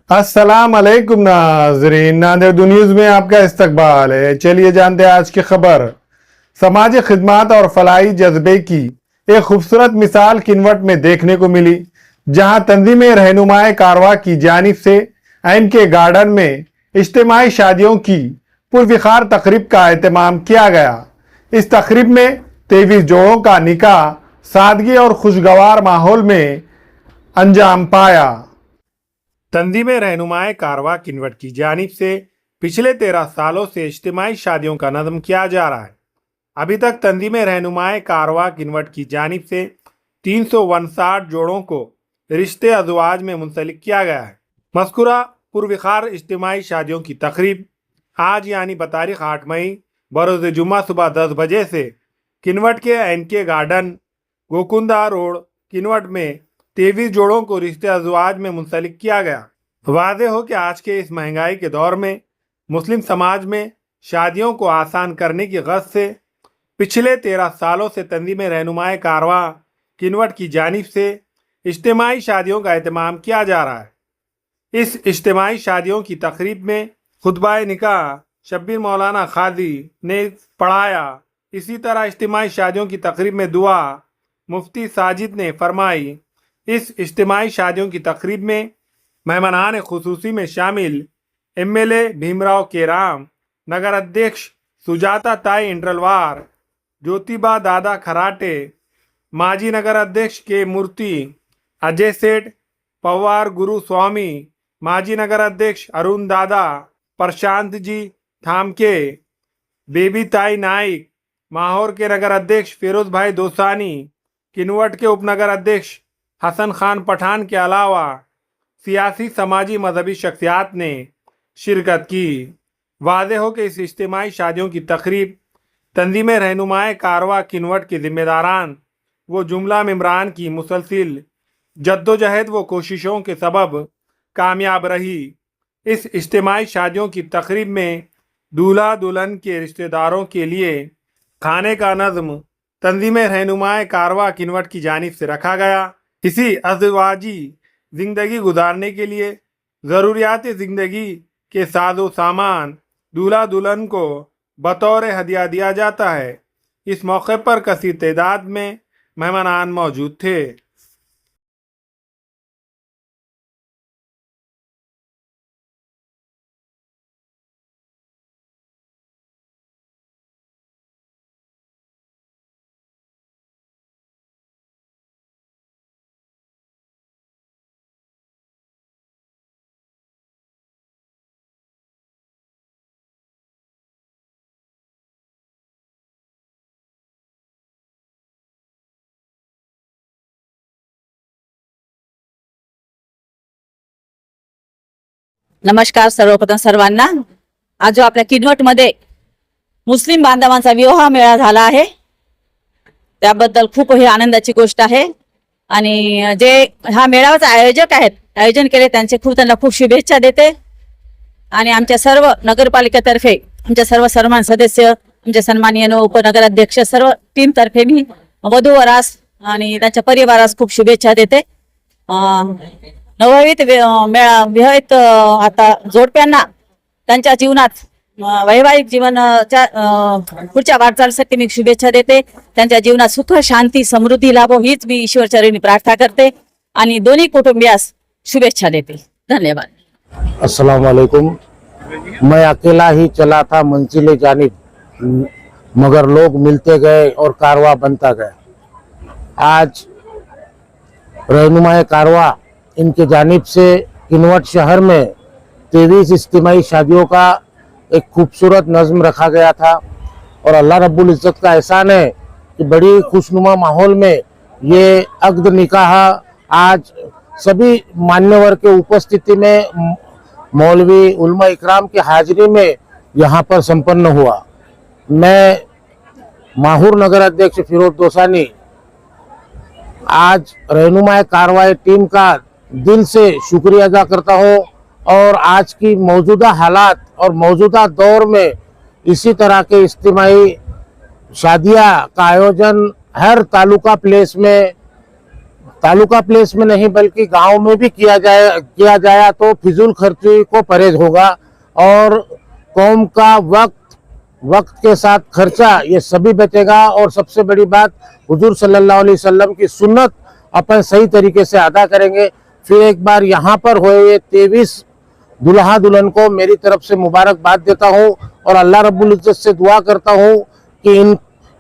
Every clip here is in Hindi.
अस्सलाम वालेकुम नाज़रीन, नांदेड़ न्यूज़ में आपका इस्तकबाल है। चलिए जानते हैं आज की खबर। समाजी खिदमत और फलाही जज्बे की एक खूबसूरत मिसाल किन्वट में देखने को मिली, जहां तंजीम रहनुमाए कारवा की जानिब से ऐन के गार्डन में इज्तिमाई शादियों की पुरविखार तकरीब का एहतमाम किया गया। इस तकरीब में 23 जोड़ों का निकाह सादगी और खुशगवार माहौल में अंजाम पाया। तंजीम रहनुमाए कारवा किन्वट की जानिब से पिछले 13 सालों से इज्तिमाई शादियों का नज़्म किया जा रहा है। अभी तक तंजीम रहनुमाए कारवा किन्वट की जानिब से 359 जोड़ों को रिश्ते अज़वाज में मुंसलिक किया गया है। मज़कूरा पुरविखार इज्तिमाई शादियों की तकरीब आज यानी बतारीख 8 मई बरोज़ जुम्मा सुबह 10 बजे से किन्वट के एनके गार्डन गोकुंदा रोड किन्वट में 23 जोड़ों को रिश्ते अज़वाज में मुंसलिक किया गया। वाज़ेह हो कि आज के इस महंगाई के दौर में मुस्लिम समाज में शादियों को आसान करने की गरज से पिछले 13 सालों से तंजीम रहनुमाए कारवा किन्वट की जानिब से इज्तिमाई शादियों का एहतमाम किया जा रहा है। इस इज्तिमाई शादियों की तकरीब में खुतबा निकाह शब्बीर मौलाना खादी ने पढ़ाया। इसी तरह इज्तिमाई शादियों की तकरीब में दुआ मुफ्ती साजिद ने फरमाई। इस इज्तिमाई शादियों की तकरीब में मेहमानान खुसूसी में शामिल MLA भीमराव केराम, नगर अध्यक्ष सुजाता ताई इंड्रलवार, ज्योतिबा दादा खराटे, माजी नगर अध्यक्ष के मूर्ति, अजय सेठ, पवार गुरु स्वामी, माजी नगर अध्यक्ष अरुण दादा, प्रशांत जी थामके, बेबी ताई नाइक, माहौर के नगर अध्यक्ष फिरोज भाई दोसानी, किन्वट के उपनगर अध्यक्ष हसन खान पठान के अलावा सियासी समाजी मजहबी शख्सियात ने शिरकत की। वाज़ेह हो कि इस इज्तिमाई शादियों की तकरीब तंजीम रहनुमाए कारवा किन्वट के ज़िम्मेदारान वो जुमला मेम्बरान की मुसलसिल जद्दोजहद व कोशिशों के सबब कामयाब रही। इस इज्तिमाई शादियों की तकरीब में दूल्हा दुल्हन के रिश्तेदारों के लिए खाने का नज़्म तंजीम रहनुमाए कारवा किन्वट की जानिब से रखा गया। इसी अज़वाजी ज़िंदगी गुजारने के लिए ज़रूरियात ज़िंदगी के साजो सामान दूल्हा दुल्हन को बतौर हदिया दिया जाता है। इस मौके पर कसीर तादाद में मेहमानान मौजूद थे। नमस्कार सर्वप्रथम सर्वांना। आज जो आपल्या किनवट मध्ये मुस्लिम बांधवांचा विवाह मेळा झाला आहे त्याबद्दल खूप ही आनंदाची गोष्ट आहे आणि जे हा मेळाव्याचे आयोजन केले त्यांना खूप शुभेच्छा देते आणि आमच्या सर्व नगरपालिकेतर्फे आमच्या सर्व सन्मान सदस्य आमचे सन्माननीय उपनगराध्यक्ष सर्व टीम तर्फे मी वधूवरास आणि त्यांच्या परिवारास खूप शुभेच्छा देते। विवाहित आता जोडप्यांना त्यांच्या जीवनात वैवाहिक जीवनाच्या पुढच्या वाटचालीसाठी मी शुभेच्छा देते। त्यांच्या जीवनात सुख शांती समृद्धी लाभो हीच मी ईश्वरचरणी प्रार्थना करते आणि दोन्ही कुटुंबियास शुभेच्छा देते। धन्यवाद। अस्सलाम वालेकुम। मैं अकेला ही चला था मंजिले जानिब, मगर लोग मिलते गए और कारवा बनता गया। आज रहनुमाए कारवा इनके जानिब से किन्वट शहर में 23 इज्तिमाई शादियों का एक खूबसूरत नज़्म रखा गया था और अल्लाह रब्बुल इज़्ज़त का एहसान है कि बड़ी खुशनुमा माहौल में ये अक़्द निकाह आज सभी मान्यवर के उपस्थिति में मौलवी उलमा इकराम की हाजिरी में यहाँ पर संपन्न हुआ। मैं माहौर नगर अध्यक्ष फिरोज दोसानी आज रहनुमाए कारवाई टीम का दिल से शुक्रिया अदा करता हूँ और आज की मौजूदा हालात और मौजूदा दौर में इसी तरह के इज्तिमाई शादियाँ का आयोजन हर तालुका प्लेस में तालुका प्लेस में नहीं बल्कि गांव में भी किया जाए तो फिजूल खर्ची को परहेज होगा और कौम का वक्त के साथ खर्चा ये सभी बचेगा। और सबसे बड़ी बात, हुजूर सल्लल्लाहु अलैहि वसल्लम की सुन्नत अपन सही तरीके से अदा करेंगे। फिर एक बार यहाँ पर हुए 23 दुल्हा दुल्हन को मेरी तरफ से मुबारकबाद देता हूँ और अल्लाह रब्बुल इज्जत से दुआ करता हूँ कि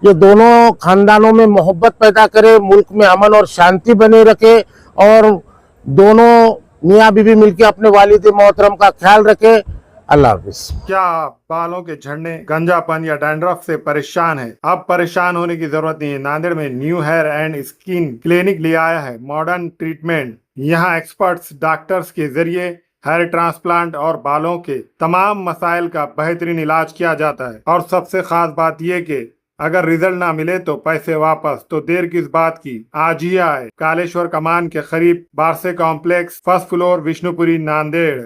ये दोनों खानदानों में मोहब्बत पैदा करे, मुल्क में अमन और शांति बने रखे और दोनों मियाँ बीवी मिलकर अपने वालिद मोहतरम का ख्याल रखे। अल्लाह हाफिज। क्या आप बालों के झड़ने, गंजापन या डैंड्रफ से परेशान हैं? अब परेशान होने की जरूरत नहीं है। नांदेड़ में new hair and skin clinic ले आया है मॉडर्न ट्रीटमेंट। यहाँ एक्सपर्ट्स डॉक्टर्स के जरिए हेयर ट्रांसप्लांट और बालों के तमाम मसाइल का बेहतरीन इलाज किया जाता है। और सबसे खास बात यह कि अगर रिजल्ट ना मिले तो पैसे वापस। तो देर किस बात की, आज ही आए। कालेश्वर कमान के करीब बारसे complex, first floor, Vishnupuri, Nanded.